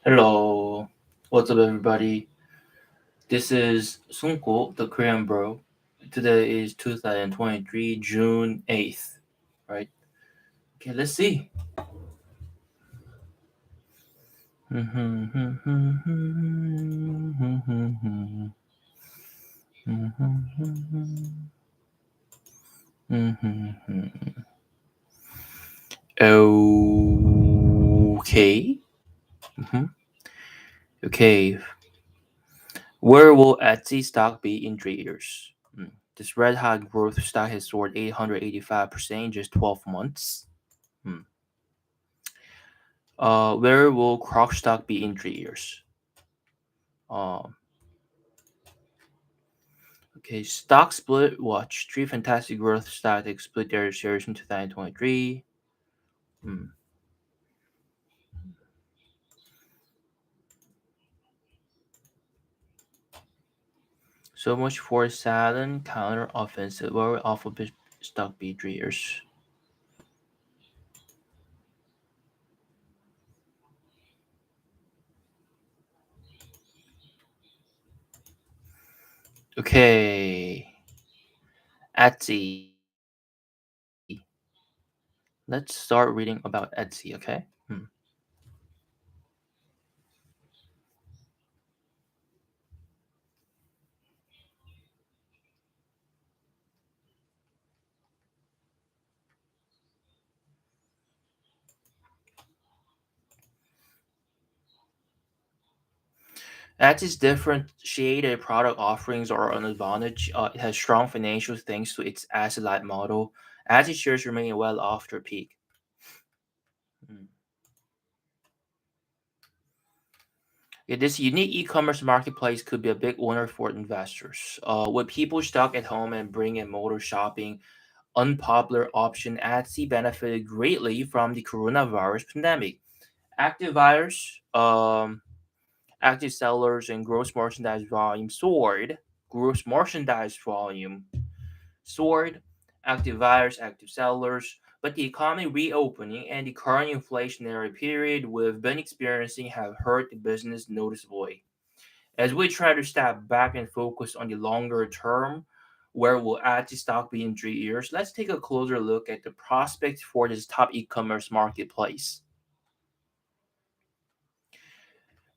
Hello, what's up, everybody? This is Sunko, the Korean bro. Today is 2023, June 8th, right? Okay, let's see. Okay. Mhm. Okay. Where will Etsy stock be in 3 years? This red hot growth stock has soared 885% in just 12 months. Hmm. Where will Croc stock be in 3 years? Um, okay, stock split. Watch three fantastic growth stock split their shares in 2023. Hmm. So much for silent counter offensive. Where will Alphabet stock be 3 years? Okay, Etsy. Let's start reading about Etsy. Okay. Etsy's differentiated product offerings are an advantage. It has strong financials thanks to its asset-light model. Etsy shares remain well after peak. Hmm. Yeah, this unique e-commerce marketplace could be a big winner for investors. With people stuck at home and bring in motor shopping, unpopular option, Etsy benefited greatly from the coronavirus pandemic. Active buyers, active sellers, and gross merchandise volume soared. Gross merchandise volume soared. Active buyers, active sellers. But the economy reopening and the current inflationary period we've been experiencing have hurt the business noticeably. As we try to step back and focus on the longer term, where will Etsy stock be in 3 years, let's take a closer look at the prospects for this top e-commerce marketplace.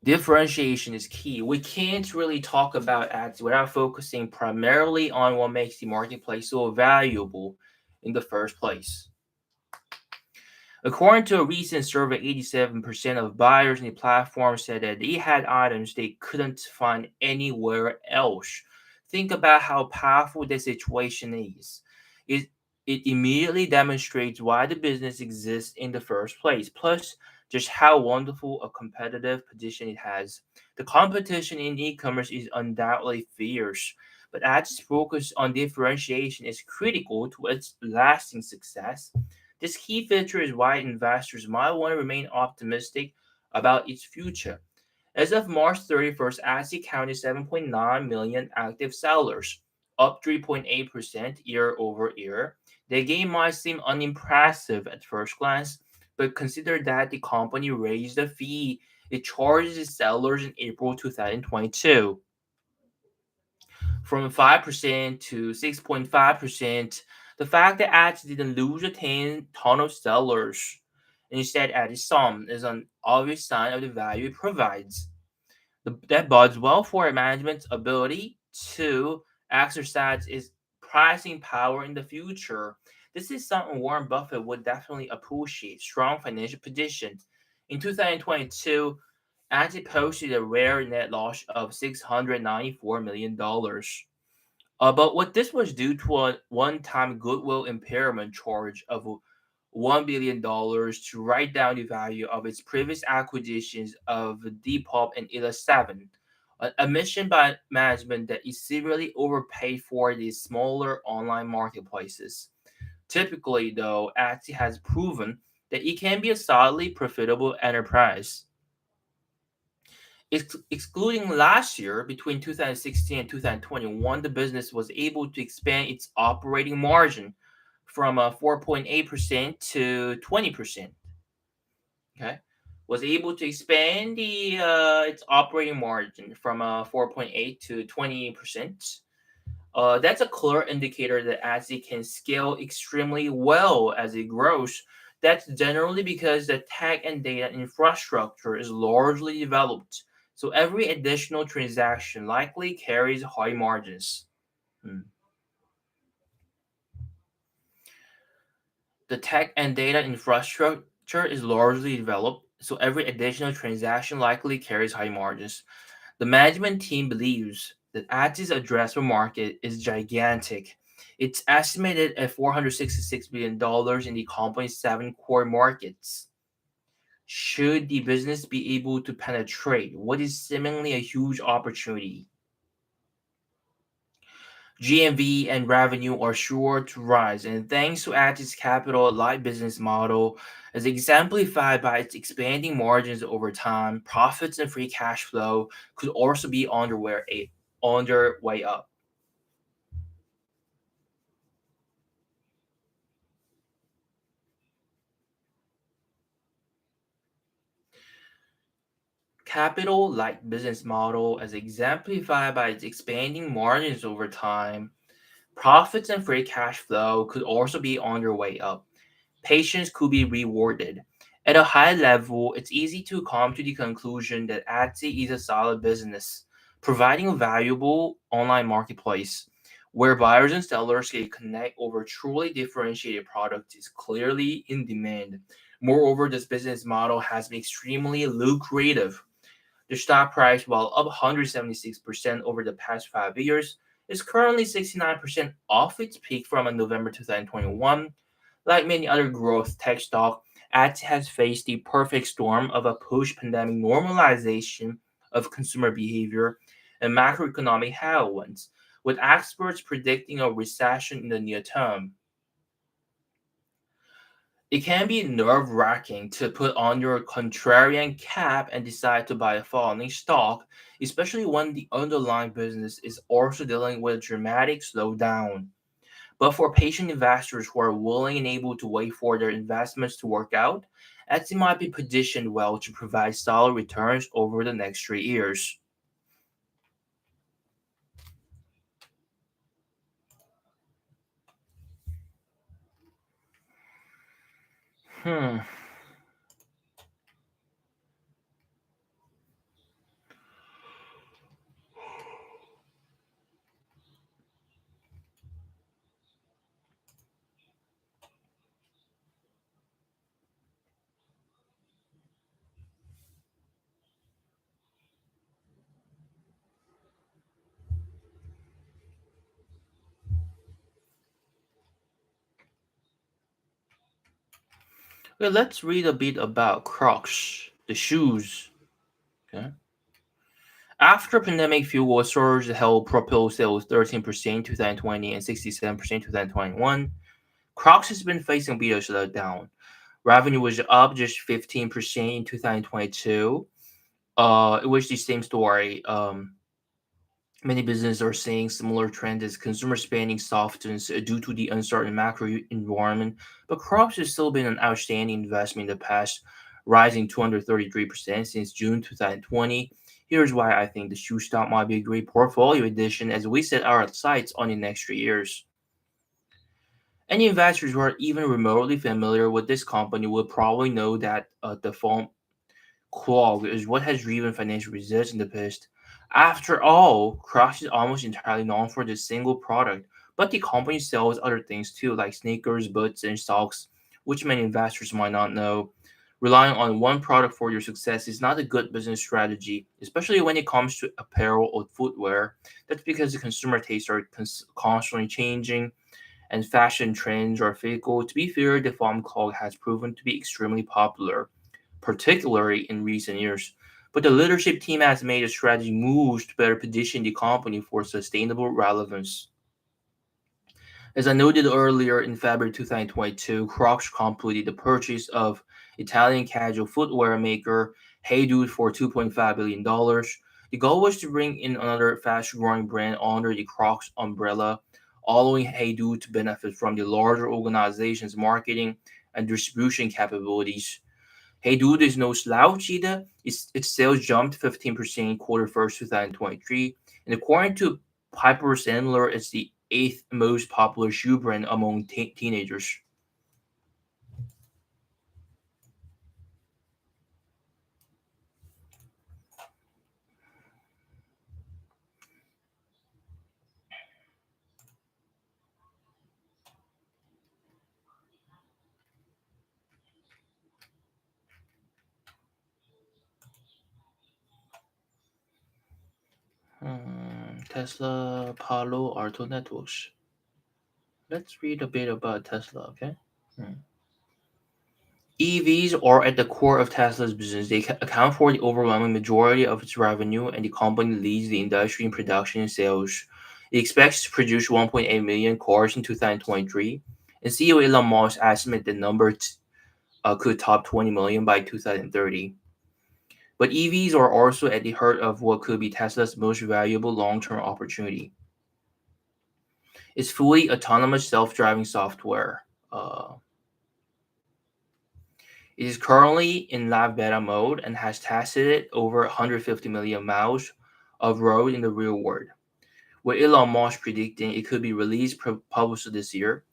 Differentiation is key. We can't really talk about ads without focusing primarily on what makes the marketplace so valuable in the first place. According to a recent survey, 87% of buyers in the platform said that they had items they couldn't find anywhere else. Think about how powerful this situation is. It, it immediately demonstrates why the business exists in the first place, plus, just how wonderful a competitive position it has. The competition in e commerce is undoubtedly fierce, but Ad's focus on differentiation is critical to its lasting success. This key feature is why investors might want to remain optimistic about its future. As of March 31st, Etsy counted 7.9 million active sellers, up 3.8% year over year. The gain might seem unimpressive at first glance, but consider that the company raised the fee it charges its sellers in April 2022 from 5% to 6.5%. The fact that ads didn't lose a ton of sellers, instead added some, is an obvious sign of the value it provides. That bodes well for management's ability to exercise its pricing power in the future. This is something Warren Buffett would definitely appreciate. Strong financial position. In 2022, Angie posted a rare net loss of $694 million. But what this was due to a one-time goodwill impairment charge of $1 billion to write down the value of its previous acquisitions of Depop and Ela7. An admission by management that is severely overpaid for these smaller online marketplaces. Typically, though, Etsy has proven that it can be a solidly profitable enterprise. Excluding last year, between 2016 and 2021, the business was able to expand its operating margin from 4.8% to 20%. Okay. was able to expand the its operating margin from 4.8 to 20%. That's a clear indicator that as it can scale extremely well as it grows. That's generally because the tech and data infrastructure is largely developed. So every additional transaction likely carries high margins. Hmm. The tech and data infrastructure is largely developed, so every additional transaction likely carries high margins. The management team believes that Ad's addressable market is gigantic. It's estimated at $466 billion in the company's seven core markets. Should the business be able to penetrate what is seemingly a huge opportunity, GMV and revenue are sure to rise, and thanks to Ad's capital light business model, as exemplified by its expanding margins over time, profits and free cash flow could also be on their way up. Capital light business model, as exemplified by its expanding margins over time, profits and free cash flow could also be on their way up. Patience could be rewarded. At a high level, it's easy to come to the conclusion that Etsy is a solid business, providing a valuable online marketplace where buyers and sellers can connect over truly differentiated products is clearly in demand. Moreover, this business model has been extremely lucrative. The stock price, while up 176% over the past 5 years, is currently 69% off its peak from November 2021. Like many other growth tech stocks, Etsy has faced the perfect storm of a post-pandemic normalization of consumer behavior and macroeconomic headwinds, with experts predicting a recession in the near term. It can be nerve-wracking to put on your contrarian cap and decide to buy a falling stock, especially when the underlying business is also dealing with a dramatic slowdown. But for patient investors who are willing and able to wait for their investments to work out, Etsy might be positioned well to provide solid returns over the next 3 years. Hmm. Well, let's read a bit about Crocs, the shoes. Okay. After pandemic fuel a surge that helped propel sales 13% in 2020 and 67% in 2021, Crocs has been facing a bit of slowdown. Revenue was up just 15% in 2022. It was the same story. Many businesses are seeing similar trends as consumer spending softens due to the uncertain macro environment, but Crocs has still been an outstanding investment in the past, rising 233% since June 2020. Here's why I think the shoe stock might be a great portfolio addition as we set our sights on the next 3 years. Any investors who are even remotely familiar with this company will probably know that the foam clog is what has driven financial results in the past. After all, Crocs is almost entirely known for this single product, but the company sells other things too, like sneakers, boots, and socks, which many investors might not know. Relying on one product for your success is not a good business strategy, especially when it comes to apparel or footwear. That's because the consumer tastes are constantly changing and fashion trends are fickle. To be fair, the foam clog has proven to be extremely popular, particularly in recent years. But the leadership team has made a strategy moves to better position the company for sustainable relevance. As I noted earlier, in February 2022, Crocs completed the purchase of Italian casual footwear maker Hey Dude for $2.5 billion. The goal was to bring in another fast growing brand under the Crocs umbrella, allowing Hey Dude to benefit from the larger organization's marketing and distribution capabilities. Hey Dude is no slouch either. Its sales jumped 15% quarter first 2023, and according to Piper Sandler, it's the eighth most popular shoe brand among teenagers. Tesla Palo Alto Networks. Let's read a bit about Tesla, okay? Hmm. EVs are at the core of Tesla's business. They account for the overwhelming majority of its revenue, and the company leads the industry in production and sales. It expects to produce 1.8 million cars in 2023, and CEO Elon Musk estimate the number could top 20 million by 2030. But EVs are also at the heart of what could be Tesla's most valuable long-term opportunity. It's fully autonomous self-driving software. It is currently in live beta mode and has tested it over 150 million miles of road in the real world, with Elon Musk predicting it could be released publicly this year.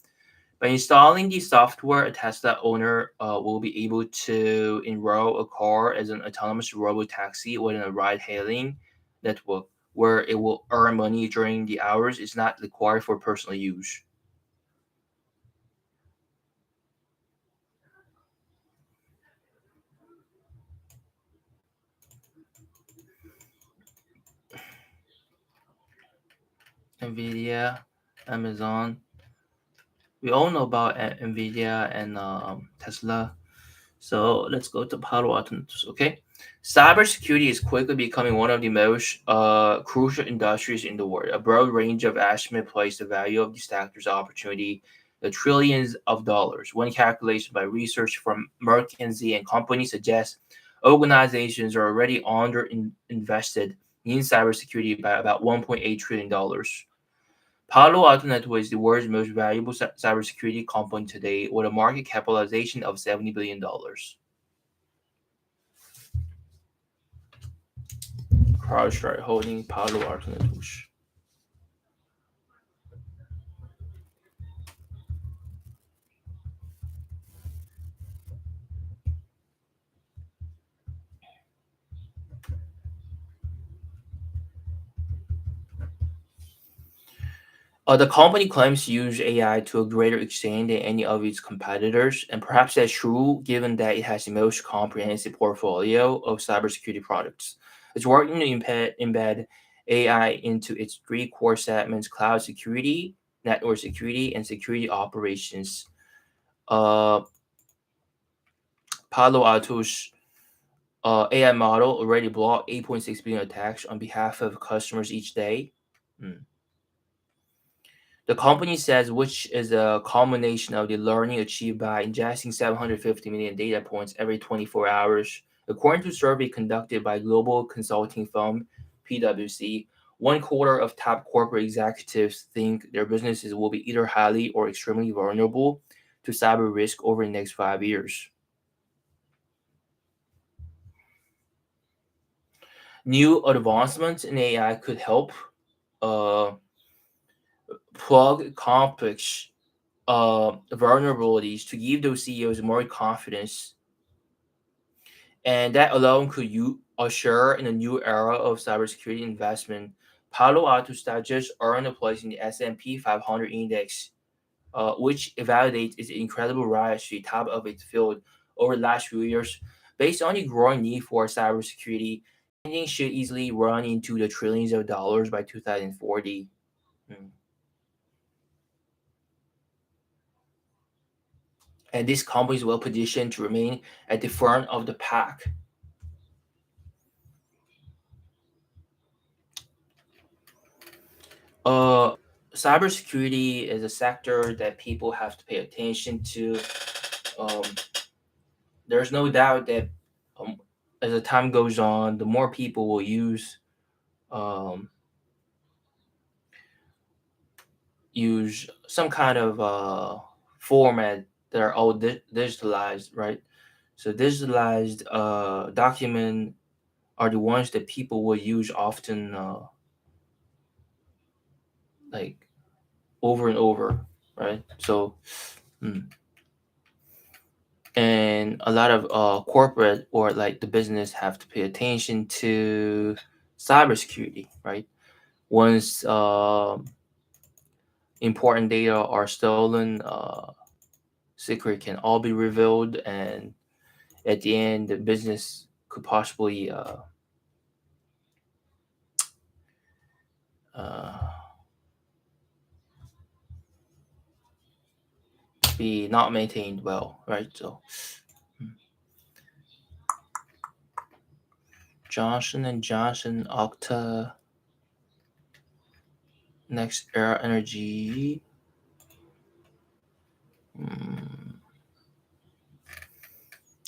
By installing the software, a Tesla owner will be able to enroll a car as an autonomous robo-taxi within a ride-hailing network, where it will earn money during the hours it's not required for personal use. Nvidia, Amazon. We all know about Nvidia and Tesla. So let's go to Palo Alto Networks, okay? Cybersecurity is quickly becoming one of the most crucial industries in the world. A broad range of estimates place the value of the sector's opportunity at trillions of dollars. One calculation by research from McKinsey and Company suggests organizations are already invested in cybersecurity by about $1.8 trillion. Palo Alto Networks is the world's most valuable cybersecurity company today, with a market capitalization of $70 billion. CrowdStrike holding Palo Alto Networks. The company claims to use AI to a greater extent than any of its competitors, and perhaps that's true given that it has the most comprehensive portfolio of cybersecurity products. It's working to embed AI into its three core segments: cloud security, network security, and security operations. Uh, Palo Alto's AI model already blocked 8.6 billion attacks on behalf of customers each day. Mm. The company says, which is a culmination of the learning achieved by ingesting 750 million data points every 24 hours. According to a survey conducted by global consulting firm PwC, one quarter of top corporate executives think their businesses will be either highly or extremely vulnerable to cyber risk over the next 5 years. New advancements in AI could help uh, plug complex vulnerabilities to give those CEOs more confidence, and that alone could usher in a new era of cybersecurity investment. Palo Alto stock just earned a place in the S&P 500 index, which validates its incredible rise to the top of its field over the last few years. Based on the growing need for cybersecurity, spending should easily run into the trillions of dollars by 2040. Hmm. And this company is well positioned to remain at the front of the pack. Uh, Cybersecurity is a sector that people have to pay attention to. Um, there's no doubt that um, as the time goes on, the more people will um, use some kind of format that are all digitalized, right? So digitalized document are the ones that people will use often, like over and over, right? So, mm. and a lot of corporate or like the business have to pay attention to cybersecurity, right? Once important data are stolen, secret can all be revealed, and at the end, the business could possibly uh, be not maintained well, right? So, mm. Johnson and Johnson, Okta, Next Era Energy. Mm.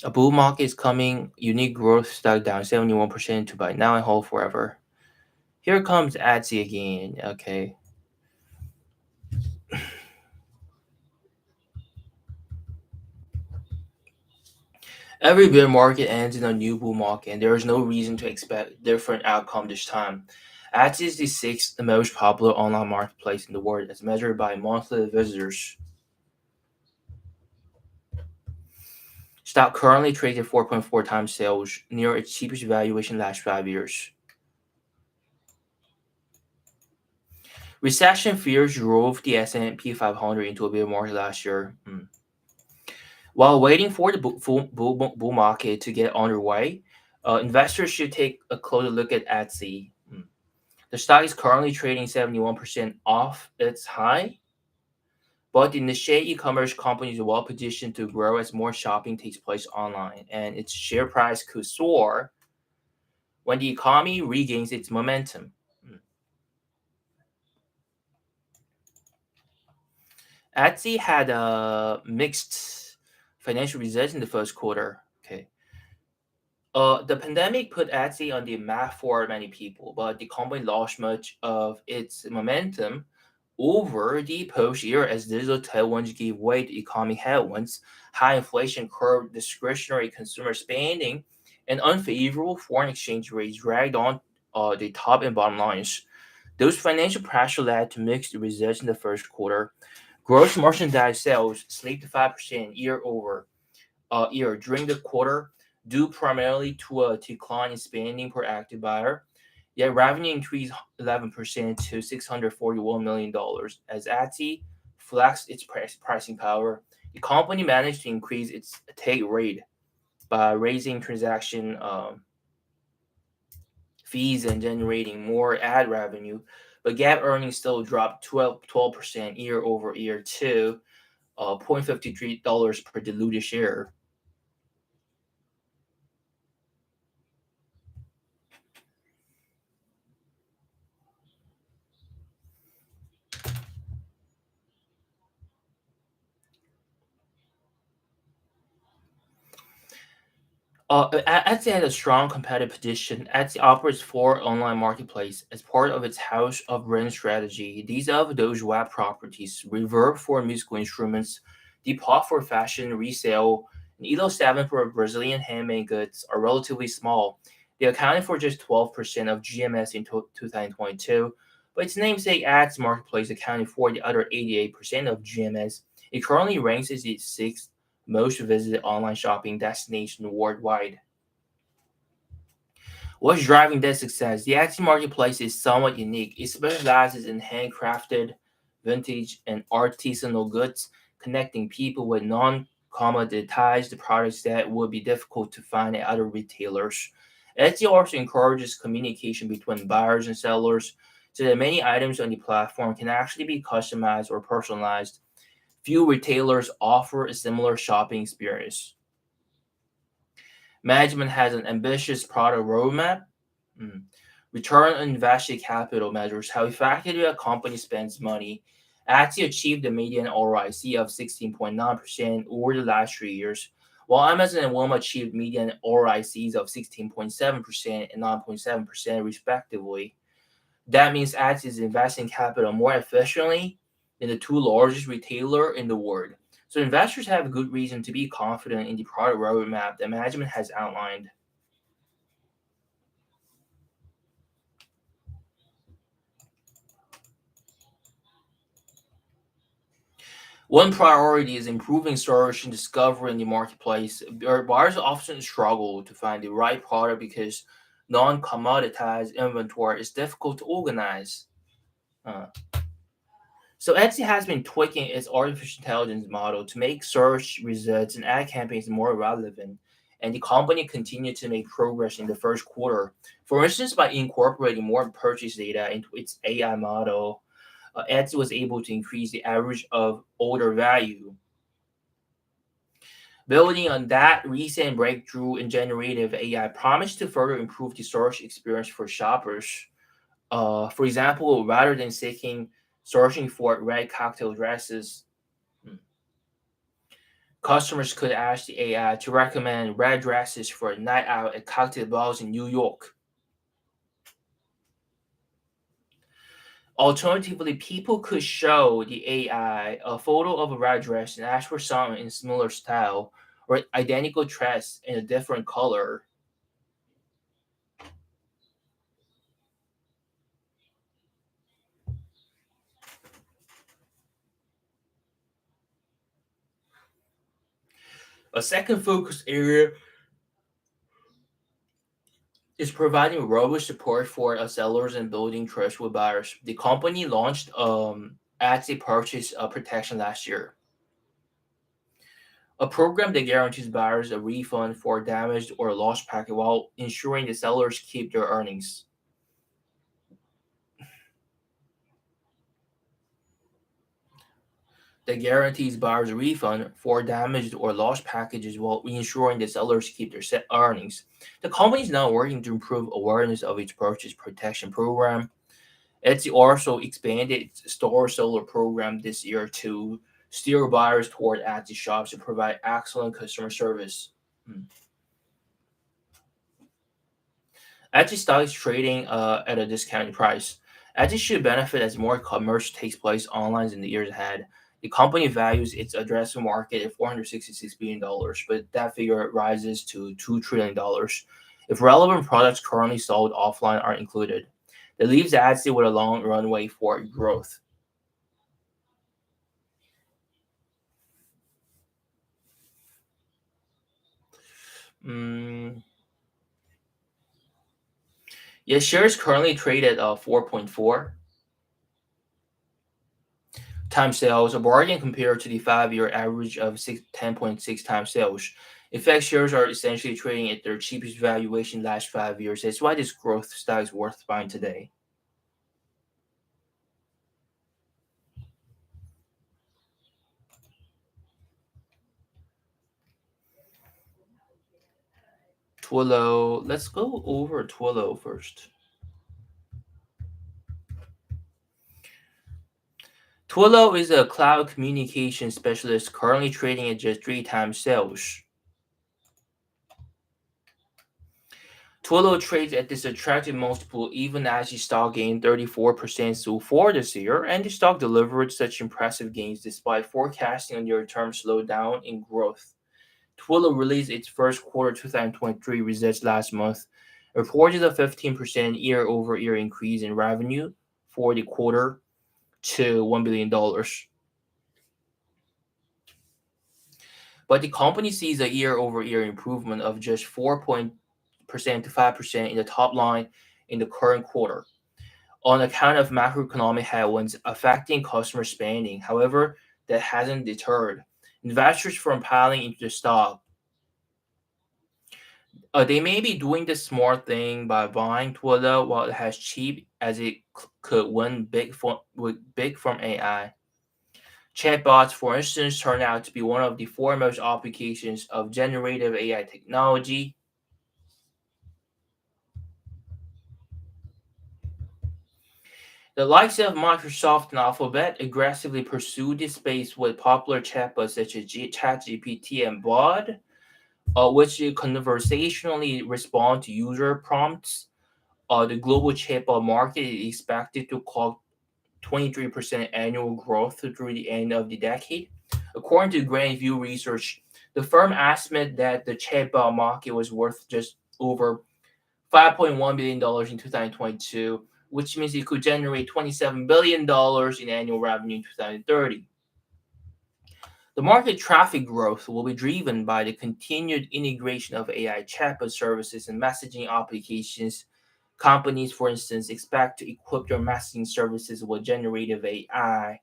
A bull market is coming. Unique growth stock down 71% to buy now and hold forever. Here comes Etsy again. Okay. Every bear market ends in a new bull market, and there is no reason to expect different outcome this time. Etsy is the sixth most popular online marketplace in the world as measured by monthly visitors. Stock currently trades at 4.4 times sales, near its cheapest valuation last 5 years. Recession fears drove the S&P 500 into a bear market last year. While waiting for the bull market to get underway, investors should take a closer look at Etsy. The stock is currently trading 71% off its high, but the niche e-commerce company is well positioned to grow as more shopping takes place online, and its share price could soar when the economy regains its momentum. Mm. Etsy had a mixed financial results in the first quarter. Okay. The pandemic put Etsy on the map for many people, but the company lost much of its momentum over the post year as digital tailwinds gave way to economic headwinds, high inflation curbed discretionary consumer spending, and unfavorable foreign exchange rates dragged on the top and bottom lines. Those financial pressure led to mixed results in the first quarter. Gross merchandise sales slipped 5% year over year during the quarter, due primarily to a decline in spending per active buyer. Yet revenue increased 11% to $641 million as Etsy flexed its pricing power. The company managed to increase its take rate by raising transaction fees and generating more ad revenue, but GAAP earnings still dropped 12% year over year to $0.53 per diluted share. Etsy has a strong competitive position. Etsy operates four online marketplaces as part of its house of brand strategy. These are those web properties: Reverb for musical instruments, Depop for fashion resale, and Elo7 for Brazilian handmade goods are relatively small. They accounted for just 12% of GMS in 2022, but its namesake Etsy marketplace accounted for the other 88% of GMS. It currently ranks as the sixth most visited online shopping destination worldwide. What's driving that success? The Etsy marketplace is somewhat unique. It specializes in handcrafted, vintage, and artisanal goods, connecting people with non-commoditized products that would be difficult to find at other retailers. Etsy also encourages communication between buyers and sellers so that many items on the platform can actually be customized or personalized. Few retailers offer a similar shopping experience. Management has an ambitious product roadmap. Mm. Return on invested capital measures how effectively a company spends money. Etsy achieved a median ROIC of 16.9% over the last 3 years, while Amazon and Walmart achieved median ROICs of 16.7% and 9.7% respectively. That means Etsy is investing capital more efficiently than the two largest retailer in the world. So investors have a good reason to be confident in the product roadmap that management has outlined. One priority is improving search and discovery in the marketplace. Buyers often struggle to find the right product because non-commoditized inventory is difficult to organize. Uh, so Etsy has been tweaking its artificial intelligence model to make search results and ad campaigns more relevant. And the company continued to make progress in the first quarter. For instance, by incorporating more purchase data into its AI model, Etsy was able to increase the average of order value. Building on that recent breakthrough in generative AI promised to further improve the search experience for shoppers. For example, rather than searching for red cocktail dresses, hmm, customers could ask the AI to recommend red dresses for a night out at cocktail bars in New York. Alternatively, people could show the AI a photo of a red dress and ask for some in similar style or identical dress in a different color. A second focus area is providing robust support for sellers and building trust with buyers. The company launched Etsy purchase protection last year, a program that guarantees buyers a refund for damaged or lost packet while ensuring the sellers keep their earnings. That guarantees buyers a refund for damaged or lost packages while ensuring the sellers keep their set earnings. The company is now working to improve awareness of its purchase protection program. Etsy also expanded its store seller program this year to steer buyers toward Etsy shops to provide excellent customer service. Hmm. Etsy stock is trading at a discounted price. Etsy should benefit as more commerce takes place online in the years ahead. The company values its addressable market at $466 billion, but that figure rises to $2 trillion if relevant products currently sold offline are included. That leaves Etsy with a long runway for growth. Mm, yeah, shares currently trade at 4.4 times sales, a bargain compared to the 5-year average of 10.6 times sales. In fact, shares are essentially trading at their cheapest valuation last 5 years. That's why this growth stock is worth buying today. Twilio, let's go over Twilio first. Twilio is a cloud communication specialist currently trading at just 3 times sales. Twilio trades at this attractive multiple even as the stock gained 34% so far this year, and the stock delivered such impressive gains despite forecasting a near-term slowdown in growth. Twilio released its first quarter 2023 results last month, reported a 15% year-over-year increase in revenue for the quarter to $1 billion. But the company sees a year-over-year improvement of just 4% to 5% in the top line in the current quarter on account of macroeconomic headwinds affecting customer spending. However, that hasn't deterred investors from piling into the stock. They may be doing the smart thing by buying Twitter while it has cheap as it could win big from AI. Chatbots, for instance, turn out to be one of the foremost applications of generative AI technology. The likes of Microsoft and Alphabet aggressively pursue this space with popular chatbots such as ChatGPT and Bard, which conversationally respond to user prompts. The global chatbot market is expected to clock 23% annual growth through the end of the decade. According to Grandview Research, the firm estimated that the chatbot market was worth just over $5.1 billion in 2022, which means it could generate $27 billion in annual revenue in 2030. The market traffic growth will be driven by the continued integration of AI chatbot services and messaging applications. Companies, for instance, expect to equip their messaging services with generative AI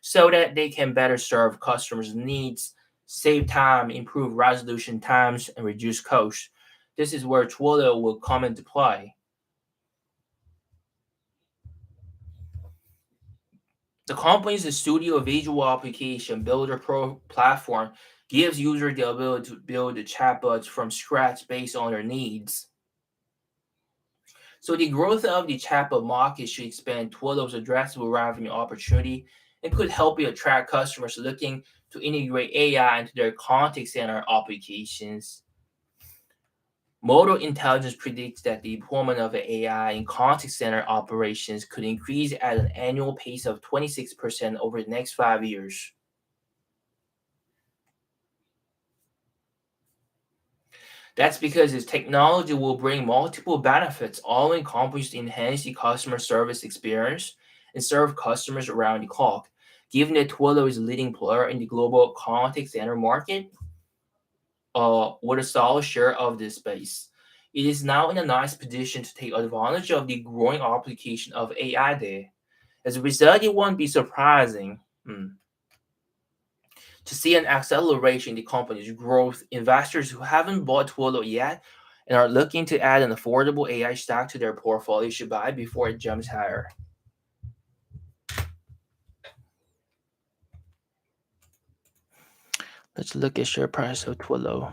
so that they can better serve customers' needs, save time, improve resolution times, and reduce costs. This is where Twilio will come into play. The company's Studio Visual Application Builder Pro platform gives users the ability to build the chatbots from scratch based on their needs. So the growth of the chatbot market should expand Twilio's addressable revenue opportunity and could help you attract customers looking to integrate AI into their contact center applications. Model Intelligence predicts that the deployment of AI in contact center operations could increase at an annual pace of 26% over the next 5 years. That's because its technology will bring multiple benefits, all encompassed to enhance the customer service experience and serve customers around the clock. Given that Twilio is a leading player in the global contact center market, with a solid share of this space, it is now in a nice position to take advantage of the growing application of AI there. As a result, it won't be surprising to see an acceleration in the company's growth. Investors who haven't bought Twilio yet and are looking to add an affordable AI stack to their portfolio should buy before it jumps higher. Let's look at share price of Twilio.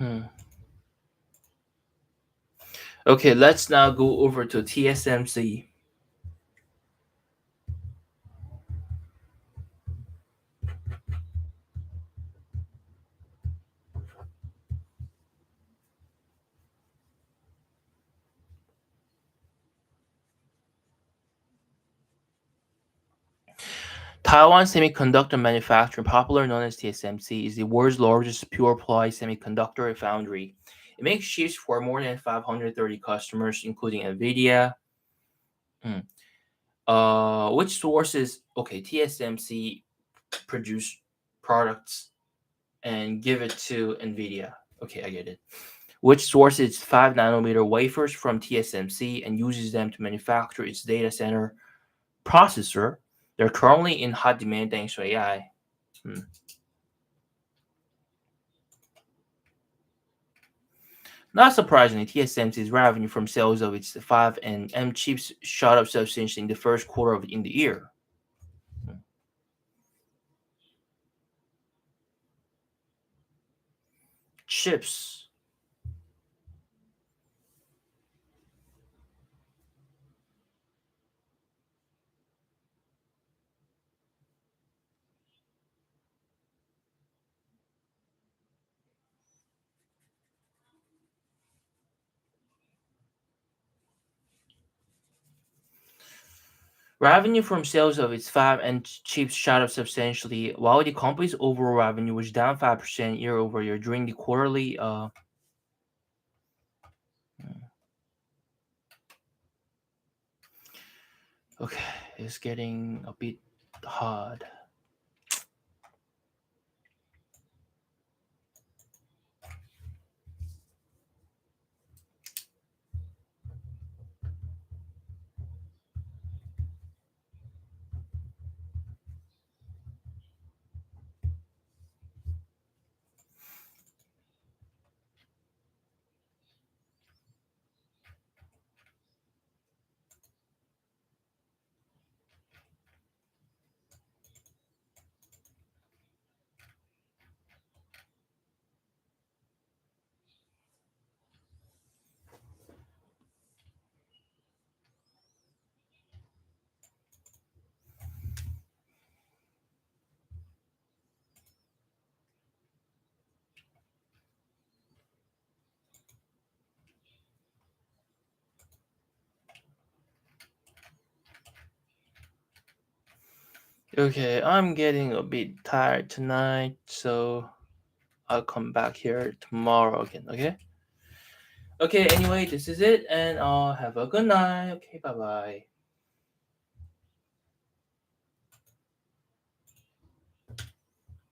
Hmm. Okay, let's now go over to TSMC. Taiwan Semiconductor Manufacturing, popularly known as TSMC, is the world's largest pure-play semiconductor foundry. It makes chips for more than 530 customers, including NVIDIA. Hmm. Which sources? Okay, TSMC produce products and give it to NVIDIA. Okay, I get it. Which sources 5 nanometer wafers from TSMC and uses them to manufacture its data center processor. They're currently in hot demand thanks to AI. Hmm. Not surprisingly, TSMC's revenue from sales of its 5 and M chips shot up substantially in the first quarter of in the year. Hmm. Chips. Revenue from sales of its fab and chips shot up substantially, while the company's overall revenue was down 5% year over year during the quarterly. Okay, it's getting a bit hard. Okay, I'm getting a bit tired tonight, so I'll come back here tomorrow again, okay? Okay, anyway, this is it, and have a good night. Okay, bye bye.